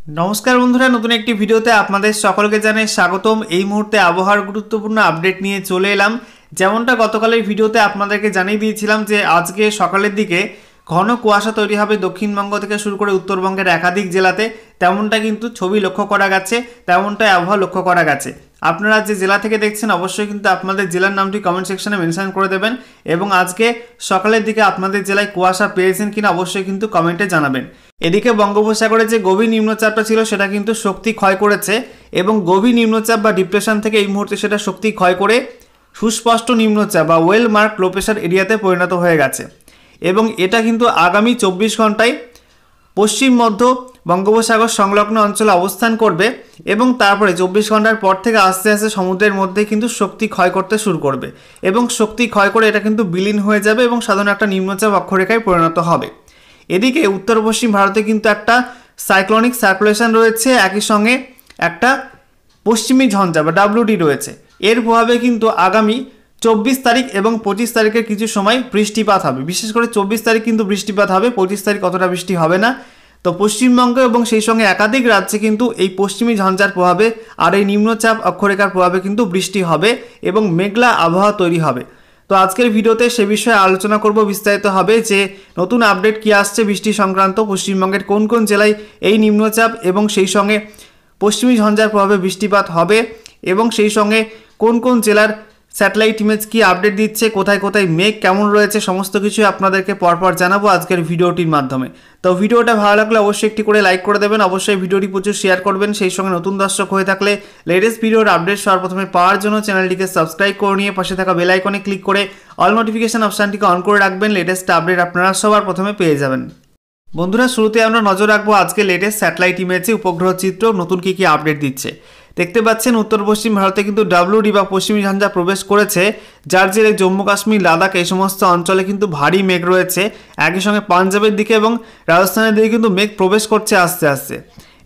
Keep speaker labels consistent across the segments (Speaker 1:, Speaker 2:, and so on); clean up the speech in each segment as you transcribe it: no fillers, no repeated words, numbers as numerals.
Speaker 1: नमस्कार बंधुरा नतून एक भिडियोते आपनादेर सकलके जानाई स्वागतम। এই মুহূর্তে আবহাওয়ার গুরুত্বপূর্ণ আপডেট নিয়ে চলে এলাম। যেমনটা গতকালের ভিডিওতে আপনাদেরকে জানিয়ে দিয়েছিলাম যে আজকে সকালের দিকে ঘন কুয়াশা তৈরি হবে দক্ষিণবঙ্গ থেকে শুরু করে উত্তরবঙ্গের একাধিক জেলাতে, তেমনটা কিন্তু ছবি লক্ষ্য করা গেছে, তেমনটাই আবহাওয়া লক্ষ্য করা গেছে। আপনারা যে জেলা থেকে দেখছেন অবশ্যই কিন্তু আপনাদের জেলার নামটি কমেন্ট সেকশনে মেনশন করে দেবেন এবং আজকে সকালের দিকে আপনাদের জেলায় কুয়াশা পেয়েছেন কিনা অবশ্যই কিন্তু কমেন্টে জানাবেন। এদিকে বঙ্গোপসাগরে যে গভীর নিম্নচাপটা ছিল সেটা কিন্তু শক্তি ক্ষয় করেছে এবং গভীর নিম্নচাপ বা ডিপ্রেশন থেকে এই মুহূর্তে সেটা শক্তি ক্ষয় করে সুস্পষ্ট নিম্নচাপ বা ওয়েল মার্ক লো প্রেশার এরিয়াতে পরিণত হয়ে গেছে এবং এটা কিন্তু আগামী 24 ঘন্টায় পশ্চিম মধ্য বঙ্গোপসাগর সংলগ্ন অঞ্চলে অবস্থান করবে এবং তারপরে 24 ঘন্টার পর থেকে আস্তে আস্তে সমুদ্রের মধ্যে কিন্তু শক্তি ক্ষয় করতে শুরু করবে এবং শক্তি ক্ষয় করে এটা কিন্তু বিলীন হয়ে যাবে এবং সাধারণ একটা নিম্নচাপ অক্ষরেখায় পরিণত হবে। এদিকে উত্তর পশ্চিম ভারতে কিন্তু একটা সাইক্লোনিক সার্কুলেশন রয়েছে, একই সঙ্গে একটা পশ্চিমী ঝঞ্ঝা বা ডাব্লিউডি রয়েছে। এর প্রভাবে কিন্তু আগামী 24 তারিখ এবং 25 তারিখের কিছু সময় বৃষ্টিপাত হবে, বিশেষ করে 24 তারিখ কিন্তু বৃষ্টিপাত হবে, 25 তারিখ অতটা বৃষ্টি হবে না। তো পশ্চিমবঙ্গ এবং সেই সঙ্গে একাধিক রাজ্যে কিন্তু এই পশ্চিমী ঝঞ্ঝার প্রভাবে আর এই নিম্নচাপ অক্ষরেখার প্রভাবে কিন্তু বৃষ্টি হবে এবং মেঘলা আবহাওয়া তৈরি হবে। তো আজকের ভিডিওতে সে বিষয়ে আলোচনা করব বিস্তারিত হবে যে নতুন আপডেট কি আসছে বৃষ্টি সংক্রান্ত, পশ্চিমবঙ্গের কোন কোন জেলায় এই নিম্নচাপ এবং সেই সঙ্গে পশ্চিমী ঝঞ্ঝার প্রভাবে বৃষ্টিপাত হবে এবং সেই সঙ্গে কোন কোন জেলার স্যাটেলাইট ইমেজ কি আপডেট দিচ্ছে, কোথায় কোথায় মেঘ কেমন রয়েছে, সমস্ত কিছু আপনাদেরকে পরপর জানাবো আজকের ভিডিওটির মাধ্যমে। তো ভিডিওটা ভালো লাগলে অবশ্যই একটি করে লাইক করে দেবেন, অবশ্যই ভিডিওটি প্রচুর শেয়ার করবেন। সেই সঙ্গে নতুন দর্শক হয়ে থাকলে লেটেস্ট ভিডিওর আপডেট সবার প্রথমে পাওয়ার জন্য চ্যানেলটিকে সাবস্ক্রাইব করে নিয়ে পাশে থাকা বেল আইকনে ক্লিক করে অল নোটিফিকেশন অপশানটিকে অন করে রাখবেন, লেটেস্ট আপডেট আপনারা সবার প্রথমে পেয়ে যাবেন। বন্ধুরা শুরুতে আমরা নজর রাখবো আজকে লেটেস্ট স্যাটেলাইট ইমেজে উপগ্রহ চিত্র নতুন কী কী আপডেট দিচ্ছে। দেখতে পাচ্ছেন উত্তর পশ্চিম ভারতে কিন্তু ডাব্লিউডি বা পশ্চিমী ঝঞ্ঝা প্রবেশ করেছে, যার জেরে জম্মু কাশ্মীর লাদাখ এই সমস্ত অঞ্চলে কিন্তু ভারী মেঘ রয়েছে। একই সঙ্গে পাঞ্জাবের দিকে এবং রাজস্থানের দিকে কিন্তু মেঘ প্রবেশ করছে আস্তে আস্তে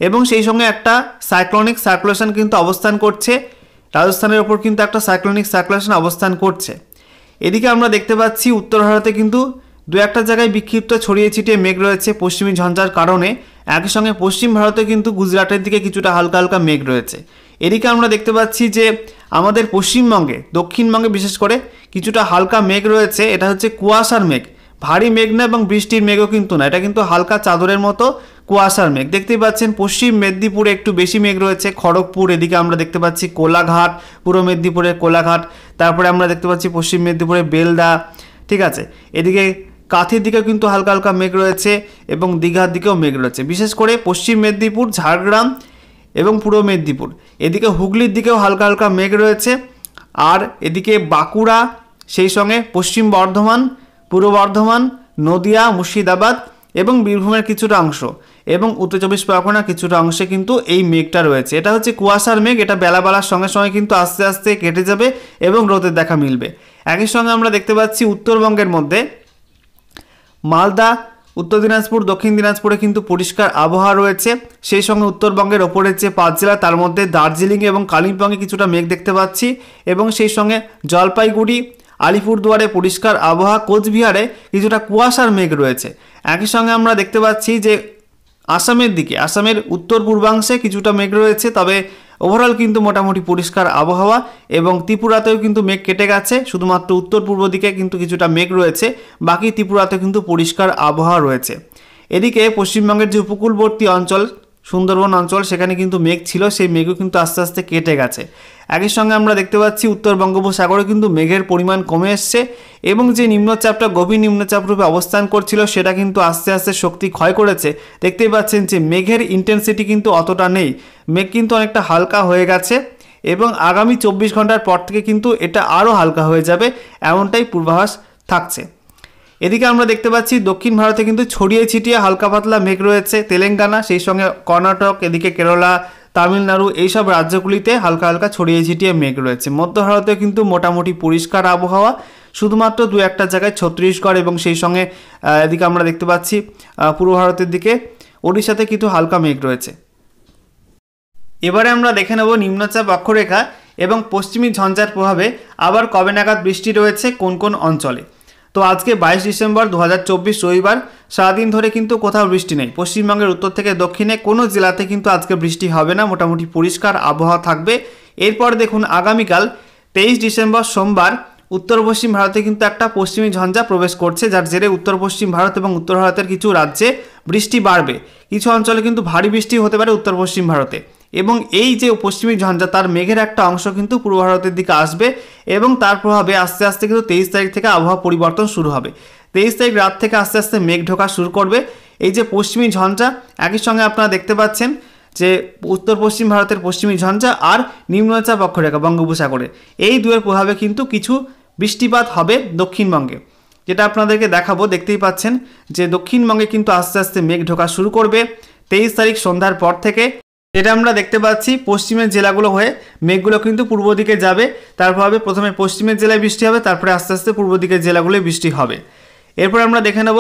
Speaker 1: এবং সেই সঙ্গে একটা সাইক্লোনিক সার্কুলেশন কিন্তু অবস্থান করছে, রাজস্থানের ওপর কিন্তু একটা সাইক্লোনিক সার্কুলেশন অবস্থান করছে। এদিকে আমরা দেখতে পাচ্ছি উত্তর ভারতে কিন্তু দু একটা জায়গায় বিক্ষিপ্ত ছড়িয়ে ছিটিয়ে মেঘ রয়েছে পশ্চিমী ঝঞ্ঝার কারণে। একই সঙ্গে পশ্চিম ভারতে কিন্তু গুজরাটের দিকে কিছুটা হালকা হালকা মেঘ রয়েছে। এদিকে আমরা দেখতে পাচ্ছি যে আমাদের পশ্চিমবঙ্গে দক্ষিণবঙ্গে বিশেষ করে কিছুটা হালকা মেঘ রয়েছে, এটা হচ্ছে কুয়াশার মেঘ, ভারী মেঘ না এবং বৃষ্টির মেঘও কিন্তু না, এটা কিন্তু হালকা চাদরের মতো কুয়াশার মেঘ। দেখতেই পাচ্ছেন পশ্চিম মেদিনীপুরে একটু বেশি মেঘ রয়েছে, খড়গপুর, এদিকে আমরা দেখতে পাচ্ছি কোলাঘাট, পূর্ব মেদিনীপুরের কোলাঘাট, তারপরে আমরা দেখতে পাচ্ছি পশ্চিম মেদিনীপুরে বেলদা, ঠিক আছে। এদিকে কাঁথির দিকেও কিন্তু হালকা হালকা মেঘ রয়েছে এবং দীঘার দিকেও মেঘ রয়েছে, বিশেষ করে পশ্চিম মেদিনীপুর, ঝাড়গ্রাম এবং পূর্ব মেদিনীপুর। এদিকে হুগলির দিকেও হালকা হালকা মেঘ রয়েছে, আর এদিকে বাঁকুড়া, সেই সঙ্গে পশ্চিম বর্ধমান, পূর্ব বর্ধমান, নদিয়া, মুর্শিদাবাদ এবং বীরভূমের কিছুটা অংশ এবং উত্তর চব্বিশ পরগনা কিছুটা অংশে কিন্তু এই মেঘটা রয়েছে। এটা হচ্ছে কুয়াশার মেঘ, এটা বেলার সঙ্গে সঙ্গে কিন্তু আস্তে আস্তে কেটে যাবে এবং রোদের দেখা মিলবে। একই সঙ্গে আমরা দেখতে পাচ্ছি উত্তরবঙ্গের মধ্যে মালদা, উত্তর দিনাজপুর, দক্ষিণ দিনাজপুরে কিন্তু পরিষ্কার আবহাওয়া রয়েছে। সেই সঙ্গে উত্তরবঙ্গের ওপরের যে 5 জেলা তার মধ্যে দার্জিলিং এবং কালিম্পংয়ে কিছুটা মেঘ দেখতে পাচ্ছি এবং সেই সঙ্গে জলপাইগুড়ি, আলিপুরদুয়ারে পরিষ্কার আবহাওয়া, কোচবিহারে কিছুটা কুয়াশার মেঘ রয়েছে। একই সঙ্গে আমরা দেখতে পাচ্ছি যে আসামের দিকে, আসামের উত্তর পূর্বাংশে কিছুটা মেঘ রয়েছে, তবে ওভারঅল কিন্তু মোটামুটি পরিষ্কার আবহাওয়া এবং ত্রিপুরাতেও কিন্তু মেঘ কেটে গেছে, শুধুমাত্র উত্তর পূর্ব দিকে কিন্তু কিছুটা মেঘ রয়েছে, বাকি ত্রিপুরাতে কিন্তু পরিষ্কার আবহাওয়া রয়েছে। এদিকে পশ্চিমবঙ্গের যে উপকূলবর্তী অঞ্চল সুন্দরবন অঞ্চল সেখানে কিন্তু মেঘ ছিল, সেই মেঘও কিন্তু আস্তে আস্তে কেটে গেছে। একই সঙ্গে আমরা দেখতে পাচ্ছি উত্তর বঙ্গোপসাগরে কিন্তু মেঘের পরিমাণ কমে এসছে এবং যে নিম্নচাপটা গভীর নিম্নচাপ রূপে অবস্থান করছিল সেটা কিন্তু আস্তে আস্তে শক্তি ক্ষয় করেছে। দেখতেই পাচ্ছেন যে মেঘের ইন্টেন্সিটি কিন্তু অতটা নেই, মেঘ কিন্তু অনেকটা হালকা হয়ে গেছে এবং আগামী 24 ঘন্টার পর থেকে কিন্তু এটা আরও হালকা হয়ে যাবে, এমনটাই পূর্বাভাস থাকছে। এদিকে আমরা দেখতে পাচ্ছি দক্ষিণ ভারতে কিন্তু ছড়িয়ে ছিটিয়ে হালকা পাতলা মেঘ রয়েছে, তেলেঙ্গানা, সেই সঙ্গে কর্ণাটক, এদিকে কেরালা, তামিলনাড়ু, এইসব রাজ্যগুলিতে হালকা হালকা ছড়িয়ে ছিটিয়ে মেঘ রয়েছে। মধ্য ভারতে কিন্তু মোটামুটি পরিষ্কার আবহাওয়া, শুধুমাত্র দু একটা জায়গায় ছত্তিশগড় এবং সেই সঙ্গে এদিকে আমরা দেখতে পাচ্ছি পূর্ব ভারতের দিকে ওড়িশাতে কিন্তু হালকা মেঘ রয়েছে। এবারে আমরা দেখে নেব নিম্নচাপ অক্ষরেখা এবং পশ্চিমী ঝঞ্ঝার প্রভাবে আবার কবে নাগাদ বৃষ্টি রয়েছে কোন কোন অঞ্চলে। তো তো আজকে 22 ডিসেম্বর 2024 রবিবার সারাদিন ধরে কিন্তু কোথাও বৃষ্টি নেই। পশ্চিমবঙ্গের উত্তর থেকে দক্ষিণে কোনো জেলাতে কিন্তু আজকে বৃষ্টি হবে না, মোটামুটি পরিষ্কার আবহাওয়া থাকবে। এরপর দেখুন আগামীকাল 23 ডিসেম্বর সোমবার উত্তর পশ্চিম ভারতে কিন্তু একটা পশ্চিমী ঝঞ্ঝা প্রবেশ করছে, যার জেরে উত্তর পশ্চিম ভারত এবং উত্তর ভারতের কিছু রাজ্যে বৃষ্টি বাড়বে। কিছু অঞ্চলে কিন্তু ভারী বৃষ্টি হতে পারে উত্তর পশ্চিম ভারতে। এবং এই যে পশ্চিমী ঝঞ্ঝা তার মেঘের একটা অংশ কিন্তু পূর্ব ভারতের দিকে আসবে এবং তার প্রভাবে আস্তে আস্তে কিন্তু 23 তারিখ থেকে আবহাওয়া পরিবর্তন শুরু হবে। 23 তারিখ রাত থেকে আস্তে আস্তে মেঘ ঢোকা শুরু করবে। এই যে পশ্চিমী ঝঞ্ঝা, একই সঙ্গে আপনারা দেখতে পাচ্ছেন যে উত্তর পশ্চিম ভারতের পশ্চিমী ঝঞ্ঝা আর নিম্নচাপ অক্ষরেখা বঙ্গোপসাগরে, এই দুয়ের প্রভাবে কিন্তু কিছু বৃষ্টিপাত হবে দক্ষিণবঙ্গে, যেটা আপনাদেরকে দেখাবো। দেখতেই পাচ্ছেন যে দক্ষিণবঙ্গে কিন্তু আস্তে আস্তে মেঘ ঢোকা শুরু করবে 23 তারিখ সন্ধ্যার পর থেকে। এটা আমরা দেখতে পাচ্ছি পশ্চিমের জেলাগুলো হয়ে মেঘগুলো কিন্তু পূর্ব দিকে যাবে, তার প্রভাবে প্রথমে পশ্চিমের জেলায় বৃষ্টি হবে, তারপরে আস্তে আস্তে পূর্ব দিকের জেলাগুলোয় বৃষ্টি হবে। এরপর আমরা দেখে নেব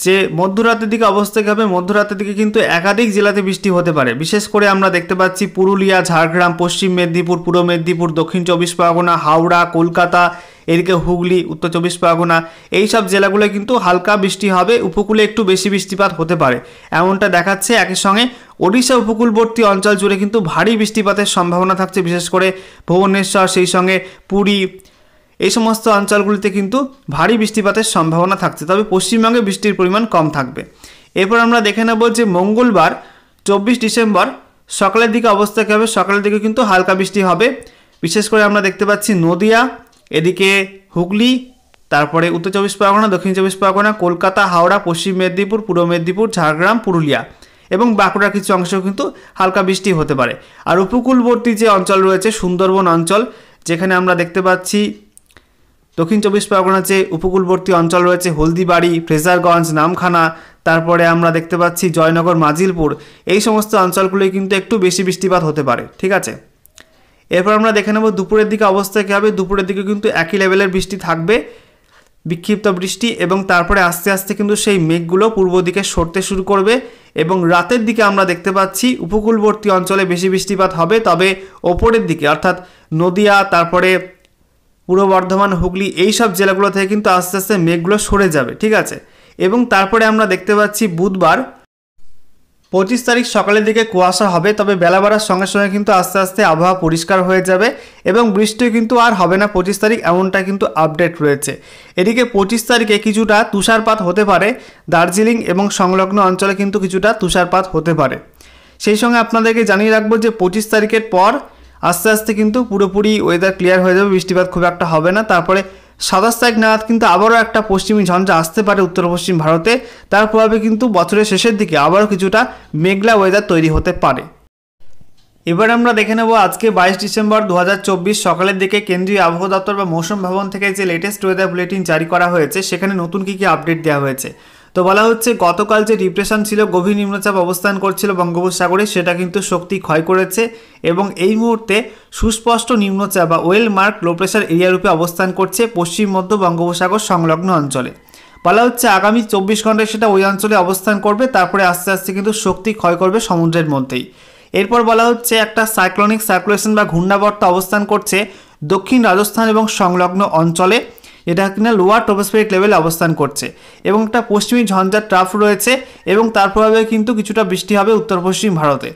Speaker 1: যে মধ্যরাতের দিকে অবস্থা কী হবে। মধ্যরাতের দিকে কিন্তু একাধিক জেলাতে বৃষ্টি হতে পারে। বিশেষ করে আমরা দেখতে পাচ্ছি পুরুলিয়া, ঝাড়গ্রাম, পশ্চিম মেদিনীপুর, পূর্ব মেদিনীপুর, দক্ষিণ 24 পরগনা, হাওড়া, কলকাতা, এদিকে হুগলি, উত্তর 24 পরগনা, এই সব জেলাগুলো কিন্তু হালকা বৃষ্টি হবে। উপকূলে একটু বেশি বৃষ্টিপাত হতে পারে এমনটা দেখাচ্ছে। একই সঙ্গে ওড়িশা উপকূলবর্তী অঞ্চল জুড়ে কিন্তু ভারী বৃষ্টিপাতের সম্ভাবনা থাকছে, বিশেষ করে ভুবনেশ্বর, সেই সঙ্গে পুরী, এই সমস্ত অঞ্চলগুলিতে কিন্তু ভারী বৃষ্টিপাতের সম্ভাবনা থাকছে। তবে পশ্চিমবঙ্গে বৃষ্টির পরিমাণ কম থাকবে। এরপর আমরা দেখে নেব যে মঙ্গলবার 24 ডিসেম্বর সকালের দিকে অবস্থা কী হবে। সকালের দিকে কিন্তু হালকা বৃষ্টি হবে। বিশেষ করে আমরা দেখতে পাচ্ছি নদিয়া, এদিকে হুগলি, তারপরে উত্তর 24 পরগনা, দক্ষিণ 24 পরগনা, কলকাতা, হাওড়া, পশ্চিম মেদিনীপুর, পূর্ব মেদিনীপুর, ঝাড়গ্রাম, পুরুলিয়া এবং বাঁকুড়ার কিছু অংশেও কিন্তু হালকা বৃষ্টি হতে পারে। আর উপকূলবর্তী যে অঞ্চল রয়েছে সুন্দরবন অঞ্চল, যেখানে আমরা দেখতে পাচ্ছি দক্ষিণ 24 পরগনার যে উপকূলবর্তী অঞ্চল রয়েছে হলদিবাড়ি, ফ্রেজারগঞ্জ, নামখানা, তারপরে আমরা দেখতে পাচ্ছি জয়নগর, মাজিলপুর, এই সমস্ত অঞ্চলগুলোই কিন্তু একটু বেশি বৃষ্টিপাত হতে পারে। ঠিক আছে, এরপর আমরা দেখে নেব দুপুরের দিকে অবস্থা কী হবে। দুপুরের দিকে কিন্তু একই লেভেলের বৃষ্টি থাকবে, বিক্ষিপ্ত বৃষ্টি, এবং তারপরে আস্তে আস্তে কিন্তু সেই মেঘগুলো পূর্ব দিকে সরতে শুরু করবে এবং রাতের দিকে আমরা দেখতে পাচ্ছি উপকূলবর্তী অঞ্চলে বেশি বৃষ্টিপাত হবে। তবে ওপরের দিকে অর্থাৎ নদিয়া, তারপরে পূর্ব বর্ধমান, হুগলি, এই সব জেলাগুলো থেকে কিন্তু আস্তে আস্তে মেঘগুলো সরে যাবে। ঠিক আছে, এবং তারপরে আমরা দেখতে পাচ্ছি বুধবার 25 তারিখ সকালের দিকে কুয়াশা হবে, তবে বেলা বাড়ার সঙ্গে সঙ্গে কিন্তু আস্তে আস্তে আবহাওয়া পরিষ্কার হয়ে যাবে এবং বৃষ্টি কিন্তু আর হবে না 25 তারিখ, এমনটা কিন্তু আপডেট রয়েছে। এদিকে 25 তারিখে কিছুটা তুষারপাত হতে পারে দার্জিলিং এবং সংলগ্ন অঞ্চলে, কিন্তু কিছুটা তুষারপাত হতে পারে। সেই সঙ্গে আপনাদেরকে জানিয়ে রাখবো যে 25 তারিখের পর আস্তে আস্তে কিন্তু পুরোপুরি ওয়েদার ক্লিয়ার হয়ে যাবে, বৃষ্টিপাত খুব একটা হবে না। তারপরে 27 তারিখ নাগাদ কিন্তু আবারও একটা পশ্চিমী ঝঞ্ঝা আসতে পারে উত্তর পশ্চিম ভারতে, তার প্রভাবে কিন্তু বছরের শেষের দিকে আবারও কিছুটা মেঘলা ওয়েদার তৈরি হতে পারে। এবার আমরা দেখে নেব আজকে 22 ডিসেম্বর 2024 সকালের দিকে কেন্দ্রীয় আবহাওয়া দপ্তর বা মৌসুম ভবন থেকে যে লেটেস্ট ওয়েদার বুলেটিন জারি করা হয়েছে, সেখানে নতুন কী কী আপডেট দেওয়া হয়েছে। তো বলা হচ্ছে গতকাল যে ডিপ্রেশন ছিল, গভীর নিম্নচাপ অবস্থান করছিল বঙ্গোপসাগরে, সেটা কিন্তু শক্তি ক্ষয় করেছে এবং এই মুহূর্তে সুস্পষ্ট নিম্নচাপ বা well mark low pressure area রূপে অবস্থান করছে পশ্চিম মধ্য বঙ্গোপসাগর সংলগ্ন অঞ্চলে। বলা হচ্ছে আগামী 24 ঘন্টায় সেটা ওই অঞ্চলে অবস্থান করবে, তারপরে আস্তে আস্তে কিন্তু শক্তি ক্ষয় করবে সমুদ্রের মধ্যেই। এরপর বলা হচ্ছে একটা সাইক্লোনিক সার্কুলেশন বা ঘূর্ণাবর্ত অবস্থান করছে দক্ষিণ রাজস্থান এবং সংলগ্ন অঞ্চলে, এটা কিনা লোয়ার ট্রপোস্ফেরিক লেভেলে অবস্থান করছে এবং একটা পশ্চিমী ঝঞ্ঝার ট্রাফ রয়েছে এবং তার প্রভাবে কিন্তু কিছুটা বৃষ্টি হবে উত্তর পশ্চিম ভারতে।